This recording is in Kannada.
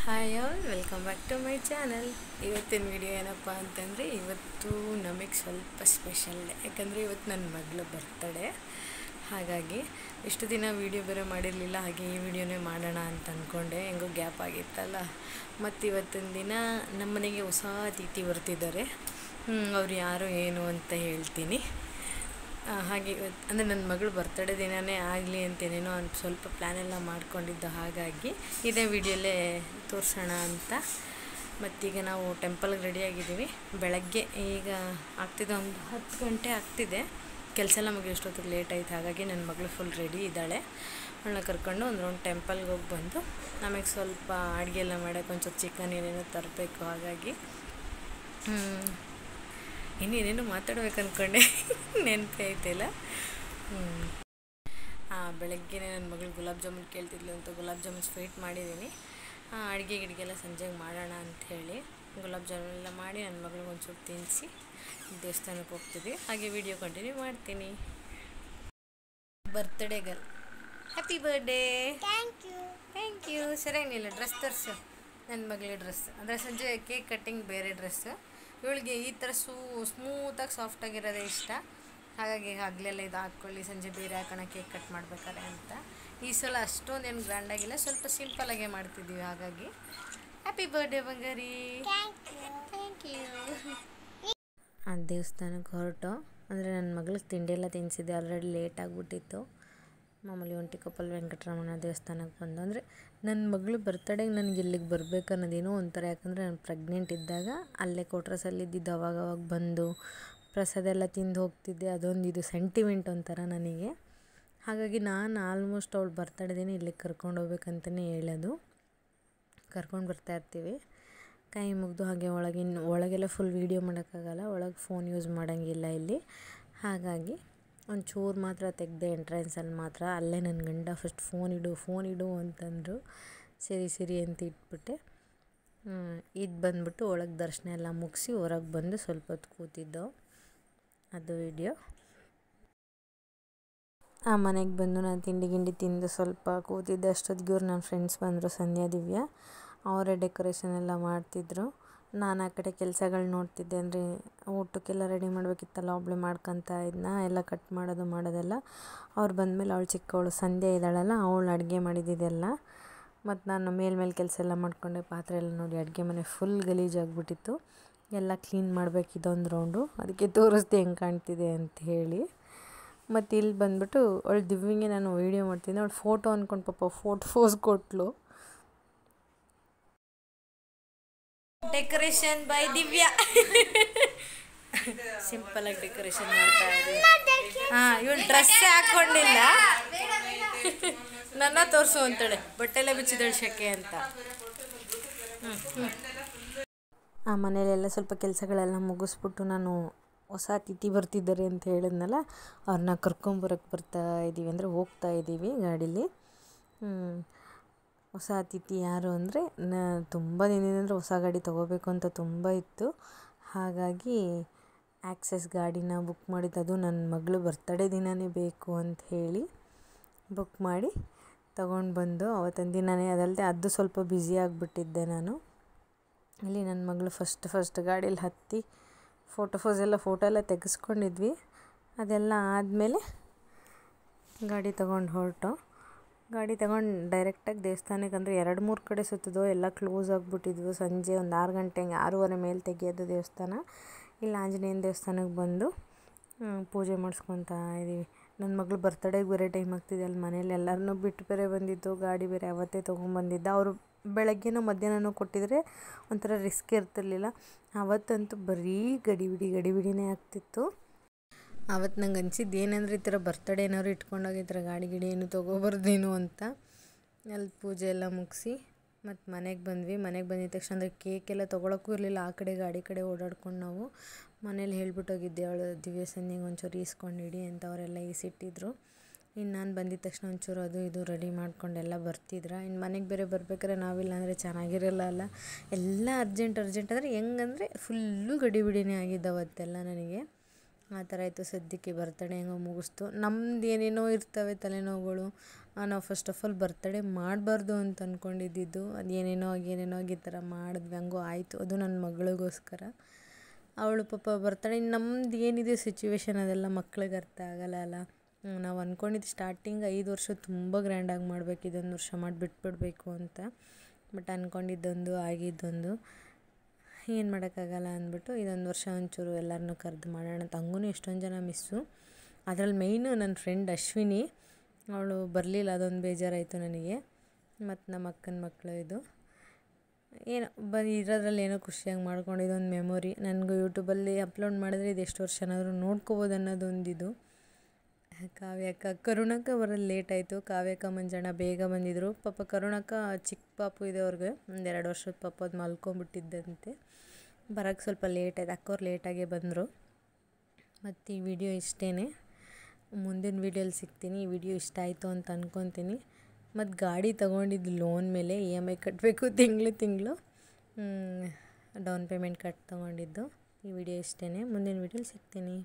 Hi all welcome back to my channel. ಇವತ್ತಿನ ವಿಡಿಯೋ ಏನಪ್ಪ ಅಂತಂದರೆ, ಇವತ್ತು ನಮಗೆ ಸ್ವಲ್ಪ ಸ್ಪೆಷಲ್ ಡೇ. ಯಾಕಂದರೆ ಇವತ್ತು ನನ್ನ ಮಗಳ ಬರ್ತಡೇ. ಹಾಗಾಗಿ ಇಷ್ಟು ದಿನ ವೀಡಿಯೋ ಬೇರೆ ಮಾಡಿರಲಿಲ್ಲ, ಹಾಗೆ ಈ ವಿಡಿಯೋನೇ ಮಾಡೋಣ ಅಂತ ಅಂದ್ಕೊಂಡೆ. ಹೆಂಗೋ ಗ್ಯಾಪ್ ಆಗಿತ್ತಲ್ಲ. ಮತ್ತು ಇವತ್ತಿನ ದಿನ ನಮ್ಮ ಮನೆಗೆ ಹೊಸ ಅತಿಥಿ ಬರ್ತಿದ್ದಾರೆ. ಅವ್ರು ಯಾರು ಏನು ಅಂತ ಹೇಳ್ತೀನಿ. ಹಾಗೆ ಇವತ್ತು ಅಂದರೆ ನನ್ನ ಮಗಳು ಬರ್ತಡೇ ದಿನವೇ ಆಗಲಿ ಅಂತೇನೇನೋ ಒಂದು ಸ್ವಲ್ಪ ಪ್ಲ್ಯಾನೆಲ್ಲ ಮಾಡ್ಕೊಂಡಿದ್ದು. ಹಾಗಾಗಿ ಇದೇ ವಿಡಿಯೋಲ್ಲೇ ತೋರಿಸೋಣ ಅಂತ. ಮತ್ತೀಗ ನಾವು ಟೆಂಪಲ್ಗೆ ರೆಡಿಯಾಗಿದ್ದೀವಿ. ಬೆಳಗ್ಗೆ ಈಗ ಆಗ್ತಿದೆ, ಒಂದು 10 ಗಂಟೆ ಆಗ್ತಿದೆ. ಕೆಲಸ ಎಲ್ಲ ಮುಗಿಯೋಷ್ಟೊತ್ತಿಗೆ ಲೇಟ್ ಆಯ್ತು. ಹಾಗಾಗಿ ನನ್ನ ಮಗಳು ಫುಲ್ ರೆಡಿ ಇದ್ದಾಳೆ. ಅವಳನ್ನ ಕರ್ಕೊಂಡು ಒಂದು ರೌಂಡ್ ಟೆಂಪಲ್ಗೆ ಹೋಗಿ ಬಂದು ನಮಗೆ ಸ್ವಲ್ಪ ಅಡುಗೆ ಎಲ್ಲ ಮಾಡೋಕ್ಕೆ ಒಂಚೂರು ಚಿಕನ್ ಏನೇನೋ ತರಬೇಕು. ಹಾಗಾಗಿ ಇನ್ನೇನೇನು ಮಾತಾಡ್ಬೇಕು ಅಂದ್ಕೊಂಡೆ, ನೆನಪೇ ಐತಿಲ್ಲ. ಬೆಳಗ್ಗೆ ನನ್ನ ಮಗಳು ಗುಲಾಬ್ ಜಾಮೂನ್ ಕೇಳ್ತಿದ್ಲು ಅಂತ ಗುಲಾಬ್ ಜಾಮೂನ್ ಸ್ವೀಟ್ ಮಾಡಿದ್ದೀನಿ. ಅಡುಗೆ ಗಿಡಿಗೆಲ್ಲ ಸಂಜೆಗೆ ಮಾಡೋಣ ಅಂಥೇಳಿ ಗುಲಾಬ್ ಜಾಮೂನ್ ಎಲ್ಲ ಮಾಡಿ ನನ್ನ ಮಗಳಿಗೆ ಒಂಚೂರು ತಿನ್ನಿಸಿ ದೇವಸ್ಥಾನಕ್ಕೆ ಹೋಗ್ತಿದ್ವಿ. ಹಾಗೆ ವಿಡಿಯೋ ಕಂಟಿನ್ಯೂ ಮಾಡ್ತೀನಿ. Birthday girl, happy birthday. Thank you. ಸರಿಯಾಗಿಲ್ಲ, ಡ್ರೆಸ್ ತರಿಸು. ನನ್ನ ಮಗಳಿಗೆ ಡ್ರೆಸ್ ಅಂದರೆ ಸಂಜೆ ಕೇಕ್ ಕಟ್ಟಿಂಗ್ ಬೇರೆ ಡ್ರೆಸ್ಸು. ಇವಳಿಗೆ ಈ ಥರ ಸ್ಮೂತಾಗಿ ಸಾಫ್ಟಾಗಿರೋದೇ ಇಷ್ಟ. ಹಾಗಾಗಿ ಹಗಲೆಲ್ಲ ಇದು ಹಾಕ್ಕೊಳ್ಳಿ, ಸಂಜೆ ಬೇರೆ ಹಾಕೋಣ ಕೇಕ್ ಕಟ್ ಮಾಡ್ಬೇಕಾರೆ ಅಂತ. ಈ ಸಲ ಅಷ್ಟೊಂದೇನು ಗ್ರ್ಯಾಂಡಾಗಿಲ್ಲ, ಸ್ವಲ್ಪ ಸಿಂಪಲಾಗೇ ಮಾಡ್ತಿದ್ದೀವಿ. ಹಾಗಾಗಿ ಹ್ಯಾಪಿ ಬರ್ಡೇ ಬಂಗಾರಿ. Thank you. ಆ ದೇವಸ್ಥಾನಕ್ಕೆ ಹೊರಟು ಅಂದರೆ ನನ್ನ ಮಗಳಿಗೆ ತಿಂಡಿ ಎಲ್ಲ ತಿನ್ನಿಸಿದ್ದೆ. ಆಲ್ರೆಡಿ ಲೇಟ್ ಆಗಿಬಿಟ್ಟಿತ್ತು. ಮಾಮೂಲಿ ಒಂಟಿಕೊಪ್ಪಲ್ ವೆಂಕಟರಮಣ ದೇವಸ್ಥಾನಕ್ಕೆ ಬಂದು, ಅಂದರೆ ನನ್ನ ಮಗಳು ಬರ್ತಡೇಗೆ ನನಗೆ ಇಲ್ಲಿಗೆ ಬರಬೇಕು ಅನ್ನೋದೇನೋ ಒಂಥರ. ಯಾಕಂದರೆ ನಾನು ಪ್ರೆಗ್ನೆಂಟ್ ಇದ್ದಾಗ ಅಲ್ಲೇ ಕೋಟ್ರಸಲ್ಲಿದ್ದಿದ್ದು. ಅವಾಗವಾಗ ಬಂದು ಪ್ರಸಾದ ಎಲ್ಲ ತಿಂದು ಹೋಗ್ತಿದ್ದೆ. ಅದೊಂದು ಇದು ಸೆಂಟಿಮೆಂಟ್ ಒಂಥರ ನನಗೆ. ಹಾಗಾಗಿ ನಾನು ಆಲ್ಮೋಸ್ಟ್ ಅವಳು ಬರ್ತಡೇ ದಿನ ಇಲ್ಲಿಗೆ ಕರ್ಕೊಂಡು ಹೋಗ್ಬೇಕಂತಲೇ ಹೇಳೋದು. ಕರ್ಕೊಂಡು ಬರ್ತಾಯಿರ್ತೀವಿ. ಕೈ ಮುಗಿದು ಹಾಗೆ ಒಳಗೆಲ್ಲ ಫುಲ್ ವೀಡಿಯೋ ಮಾಡೋಕ್ಕಾಗಲ್ಲ, ಒಳಗೆ ಫೋನ್ ಯೂಸ್ ಮಾಡೋಂಗಿಲ್ಲ ಇಲ್ಲಿ. ಹಾಗಾಗಿ ಒಂಚೂರು ಮಾತ್ರ ತೆಗೆದೆ ಎಂಟ್ರೆನ್ಸಲ್ಲಿ ಮಾತ್ರ. ಅಲ್ಲೇ ನನ್ನ ಗಂಡ ಫಸ್ಟ್ ಫೋನ್ ಇಡು ಅಂತಂದರು. ಸರಿ ಅಂತ ಇಟ್ಬಿಟ್ಟೆ. ಇದು ಬಂದುಬಿಟ್ಟು ಒಳಗೆ ದರ್ಶನ ಎಲ್ಲ ಮುಗಿಸಿ ಹೊರಗೆ ಬಂದು ಸ್ವಲ್ಪ ಹೊತ್ತು ಕೂತಿದ್ದೋ, ಅದು ವಿಡಿಯೋ. ಆ ಮನೆಗೆ ಬಂದು ನಾನು ತಿಂಡಿ ತಿಂದು ಸ್ವಲ್ಪ ಕೂತಿದ್ದೆ. ಅಷ್ಟೊತ್ತಿಗೆ ಇವ್ರು ನನ್ನ ಫ್ರೆಂಡ್ಸ್ ಬಂದರು, ಸಂಧ್ಯಾ ದಿವ್ಯ. ಅವರೇ ಡೆಕೋರೇಷನ್ ಎಲ್ಲ ಮಾಡ್ತಿದ್ರು. ನಾನು ಆ ಕಡೆ ಕೆಲಸಗಳು ನೋಡ್ತಿದ್ದೆ. ಅಂದರೆ ಊಟಕ್ಕೆಲ್ಲ ರೆಡಿ ಮಾಡಬೇಕಿತ್ತಲ್ಲ, ಒಬ್ಬಳೆ ಮಾಡ್ಕೊತಾ ಇದ್ನ ಎಲ್ಲ ಕಟ್ ಮಾಡೋದೆಲ್ಲ. ಅವ್ರು ಬಂದಮೇಲೆ ಅವಳು ಚಿಕ್ಕವಳು ಸಂಧ್ಯಾ ಇದ್ದಾಳಲ್ಲ, ಅವಳು ಅಡುಗೆ ಮಾಡಿದ್ದಿದೆಲ್ಲ. ಮತ್ತು ನಾನು ಮೇಲ್ಮೇಲೆ ಕೆಲಸ ಎಲ್ಲ ಮಾಡಿಕೊಂಡೆ. ಪಾತ್ರೆ ಎಲ್ಲ ನೋಡಿ ಅಡುಗೆ ಮನೆ ಫುಲ್ ಗಲೀಜಾಗಿಬಿಟ್ಟಿತ್ತು. ಎಲ್ಲ ಕ್ಲೀನ್ ಮಾಡಬೇಕು ಇದೊಂದು ರೌಂಡು. ಅದಕ್ಕೆ ತೋರಿಸ್ದೆ ಹೆಂಗೆ ಕಾಣ್ತಿದೆ ಅಂತ ಹೇಳಿ. ಮತ್ತು ಇಲ್ಲಿ ಬಂದುಬಿಟ್ಟು ಅವಳು ದಿವ್ಯಂಗೆ ನಾನು ವೀಡಿಯೋ ಮಾಡ್ತಿದ್ದೆ. ಅವಳು ಫೋಟೋ ಅಂದ್ಕೊಂಡು ಪಾಪ ಫೋಸ್ ಕೊಟ್ಲು. Decoration by Divya. ಸಿಂಪಲಾಗಿ ಡೆಕೋರೇಷನ್ ಮಾಡ್ತಾ ಇದ್ದೀವಿ. ಇವಳು ಡ್ರೆಸ್ಸೇ ಹಾಕ್ಕೊಂಡಿಲ್ಲ, ನನ್ನ ತೋರಿಸು ಅಂತೇಳಿ ಬಟ್ಟೆಲ್ಲ ಬಿಚ್ಚಿದಳು ಶೆಕೆ ಅಂತ. ಆ ಮನೇಲೆಲ್ಲ ಸ್ವಲ್ಪ ಕೆಲಸಗಳೆಲ್ಲ ಮುಗಿಸ್ಬಿಟ್ಟು ನಾನು ಹೊಸ ಅತಿಥಿ ಬರ್ತಿದ್ದಾರೆ ಅಂತ ಹೇಳಿದ್ನಲ್ಲ, ಅವ್ರನ್ನ ಕರ್ಕೊಂಬರಕ್ಕೆ ಅಂದರೆ ಹೋಗ್ತಾ ಇದ್ದೀವಿ ಗಾಡೀಲಿ. ಹೊಸ ಅತಿಥಿ ಯಾರು ಅಂದರೆ, ತುಂಬ ದಿನದಿಂದ ಹೊಸ ಗಾಡಿ ತೊಗೋಬೇಕು ಅಂತ ತುಂಬ ಇತ್ತು. ಹಾಗಾಗಿ ಆ್ಯಕ್ಸೆಸ್ ಗಾಡಿನ ಬುಕ್ ಮಾಡಿದ್ದು. ಅದು ನನ್ನ ಮಗಳು ಬರ್ತಡೇ ದಿನವೇ ಬೇಕು ಅಂತ ಹೇಳಿ ಬುಕ್ ಮಾಡಿ ತೊಗೊಂಡು ಬಂದು ಅವತ್ತಿನ ದಿನವೇ. ಅದಲ್ಲದೆ ಅದು ಸ್ವಲ್ಪ ಬ್ಯುಸಿ ಆಗಿಬಿಟ್ಟಿದ್ದೆ ನಾನು. ಇಲ್ಲಿ ನನ್ನ ಮಗಳು ಫಸ್ಟ್ ಗಾಡೀಲಿ ಹತ್ತಿ ಫೋಟೋ ಎಲ್ಲ ತೆಗೆಸ್ಕೊಂಡಿದ್ವಿ. ಅದೆಲ್ಲ ಆದಮೇಲೆ ಗಾಡಿ ತೊಗೊಂಡು ಡೈರೆಕ್ಟಾಗಿ ದೇವಸ್ಥಾನಕ್ಕೆ. ಅಂದರೆ 2-3 ಕಡೆ ಸುತ್ತಿದ್ವು, ಎಲ್ಲ ಕ್ಲೋಸ್ ಆಗಿಬಿಟ್ಟಿದ್ವು. ಸಂಜೆ ಒಂದು 6 ಗಂಟೆಗೆ 6:30 ಮೇಲೆ ತೆಗೆಯೋದು ದೇವಸ್ಥಾನ. ಇಲ್ಲಿ ಆಂಜನೇಯನ ದೇವಸ್ಥಾನಕ್ಕೆ ಬಂದು ಪೂಜೆ ಮಾಡಿಸ್ಕೊತಾ ಇದ್ದೀವಿ. ನನ್ನ ಮಗಳು ಬರ್ತಡೇಗೆ ಬೇರೆ ಟೈಮ್ ಆಗ್ತಿದೆ. ಅಲ್ಲಿ ಮನೇಲಿ ಎಲ್ಲರನ್ನೂ ಬಿಟ್ಟು ಬೇರೆ ಬಂದಿದ್ದು. ಗಾಡಿ ಬೇರೆ ಅವತ್ತೇ ತೊಗೊಂಬಂದಿದ್ದ. ಅವರು ಬೆಳಗ್ಗೆನೋ ಮಧ್ಯಾಹ್ನನೋ ಕೊಟ್ಟಿದ್ರೆ ಒಂಥರ ರಿಸ್ಕ್ ಇರ್ತಿರ್ಲಿಲ್ಲ. ಅವತ್ತಂತೂ ಬರೀ ಗಡಿಬಿಡಿನೇ ಆಗ್ತಿತ್ತು. ಅವತ್ತು ನಂಗೆ ಅನಿಸಿದ್ದು ಏನಂದರೆ, ಈ ಥರ ಬರ್ತಡೇ ಏನಾದ್ರು ಇಟ್ಕೊಂಡಾಗ ಈ ಥರ ಗಾಡಿ ಏನು ತೊಗೊಬಾರ್ದೇನು ಅಂತ. ಅಲ್ಲಿ ಪೂಜೆ ಎಲ್ಲ ಮುಗಿಸಿ ಮತ್ತು ಮನೆಗೆ ಬಂದಿದ್ದ ತಕ್ಷಣ ಅಂದರೆ ಕೇಕೆಲ್ಲ ತೊಗೊಳಕ್ಕೂ ಇರಲಿಲ್ಲ. ಆ ಕಡೆ ಗಾಡಿ ಕಡೆ ಓಡಾಡ್ಕೊಂಡು ನಾವು ಮನೇಲಿ ಹೇಳ್ಬಿಟ್ಟೋಗಿದ್ದೆ, ಅವಳು ದಿವ್ಯ ಸಂಧಿಗೆ ಒಂಚೂರು ಈಸ್ಕೊಂಡಿಡಿ ಅಂತ. ಅವರೆಲ್ಲ ಈಸಿಟ್ಟಿದ್ರು. ಇನ್ನು ನಾನು ಬಂದಿದ್ದ ತಕ್ಷಣ ಒಂಚೂರು ಅದು ಇದು ರೆಡಿ ಮಾಡ್ಕೊಂಡೆಲ್ಲ ಬರ್ತಿದ್ರು. ಇನ್ನು ಮನೆಗೆ ಬೇರೆ ಬರ್ಬೇಕಾದ್ರೆ ನಾವಿಲ್ಲ ಅಂದರೆ ಚೆನ್ನಾಗಿರಲ್ಲ ಅಲ್ಲ. ಎಲ್ಲ ಅರ್ಜೆಂಟ್ ಅಂದರೆ ಹೆಂಗಂದರೆ ಫುಲ್ಲು ಗಡಿಬಿಡಿನೇ ಆಗಿದ್ದು ಅವತ್ತೆಲ್ಲ ನನಗೆ. ಆ ಥರ ಆಯಿತು. ಸದ್ಯಕ್ಕೆ ಬರ್ತಡೇ ಹೆಂಗೋ ಮುಗಿಸ್ತು. ನಮ್ದು ಏನೇನೋ ಇರ್ತವೆ ತಲೆನೋವುಗಳು. ನಾವು ಫಸ್ಟ್ ಆಫ್ ಆಲ್ ಬರ್ತಡೇ ಮಾಡಬಾರ್ದು ಅಂತ ಅಂದ್ಕೊಂಡಿದ್ದು, ಅದು ಏನೇನೋ ಆಗಿ ಈ ಥರ ಮಾಡಿದ್ವಿ, ಹಂಗೂ ಆಯಿತು. ಅದು ನನ್ನ ಮಗಳಿಗೋಸ್ಕರ. ಅವಳು ಪಾಪ ಬರ್ತಡೇ, ನಮ್ದು ಏನಿದೆ ಸಿಚುವೇಶನ್ ಅದೆಲ್ಲ ಮಕ್ಳಿಗೆ ಅರ್ಥ ಆಗಲ್ಲ ಅಲ್ಲ. ನಾವು ಅಂದ್ಕೊಂಡಿದ್ದು ಸ್ಟಾರ್ಟಿಂಗ್ 5 ವರ್ಷ ತುಂಬ ಗ್ರ್ಯಾಂಡಾಗಿ ಮಾಡಬೇಕು, ಇದೊಂದು ವರ್ಷ ಮಾಡಿಬಿಟ್ಬಿಡ್ಬೇಕು ಅಂತ. ಬಟ್ ಅಂದ್ಕೊಂಡಿದ್ದೊಂದು ಆಗಿದ್ದೊಂದು, ಏನು ಮಾಡೋಕ್ಕಾಗಲ್ಲ ಅಂದ್ಬಿಟ್ಟು ಇದೊಂದು ವರ್ಷ ಒಂಚೂರು ಎಲ್ಲರನ್ನೂ ಕರೆದು ಮಾಡೋಣ ಅಂತ. ಹಂಗೂ ಎಷ್ಟೊಂದು ಜನ ಮಿಸ್ಸು. ಅದರಲ್ಲಿ ಮೇಯ್ನು ನನ್ನ ಫ್ರೆಂಡ್ ಅಶ್ವಿನಿ, ಅವಳು ಬರಲಿಲ್ಲ, ಅದೊಂದು ಬೇಜಾರಾಯಿತು ನನಗೆ. ಮತ್ತು ನಮ್ಮ ಅಕ್ಕನ ಮಕ್ಕಳು ಇದು ಏನೋ ಇರೋದ್ರಲ್ಲಿ ಏನೋ ಖುಷಿಯಾಗಿ ಮಾಡ್ಕೊಂಡು ಇದೊಂದು ಮೆಮೊರಿ. ನನಗೂ ಯೂಟ್ಯೂಬಲ್ಲಿ ಅಪ್ಲೋಡ್ ಮಾಡಿದ್ರೆ ಇದು ಎಷ್ಟು ವರ್ಷನಾದರೂ ನೋಡ್ಕೋಬೋದು ಅನ್ನೋದೊಂದಿದು. ಕಾವ್ಯಕ್ಕ ಕರುಣಕ್ಕ ಬರೋದು ಲೇಟ್ ಆಯಿತು. ಕಾವ್ಯಕ್ಕ ಮಂಜಣ್ಣ ಬೇಗ ಬಂದಿದ್ದರು. ಪಾಪ ಕರುಣಕ್ಕ ಚಿಕ್ಕ ಪಾಪು ಇದೆ ಅವ್ರಿಗೆ, 1-2 ವರ್ಷದ ಪಾಪ, ಅದು ಮಲ್ಕೊಂಬಿಟ್ಟಿದ್ದಂತೆ. ಬರೋಕ್ಕೆ ಸ್ವಲ್ಪ ಲೇಟ್ ಆಯ್ತು, ಅಕ್ಕವ್ರು ಲೇಟಾಗೇ ಬಂದರು. ಮತ್ತು ಈ ವಿಡಿಯೋ ಇಷ್ಟೇ, ಮುಂದಿನ ವೀಡಿಯೋಲಿ ಸಿಗ್ತೀನಿ. ಈ ವಿಡಿಯೋ ಇಷ್ಟ ಆಯಿತು ಅಂತ ಅಂದ್ಕೊತೀನಿ. ಮತ್ತು ಗಾಡಿ ತೊಗೊಂಡಿದ್ದು ಲೋನ್ ಮೇಲೆ EMI ಕಟ್ಟಬೇಕು, ತಿಂಗಳು ಡೌನ್ ಪೇಮೆಂಟ್ ತೊಗೊಂಡಿದ್ದು. ಈ ವಿಡಿಯೋ ಇಷ್ಟೇ, ಮುಂದಿನ ವೀಡಿಯೋಲಿ ಸಿಗ್ತೀನಿ.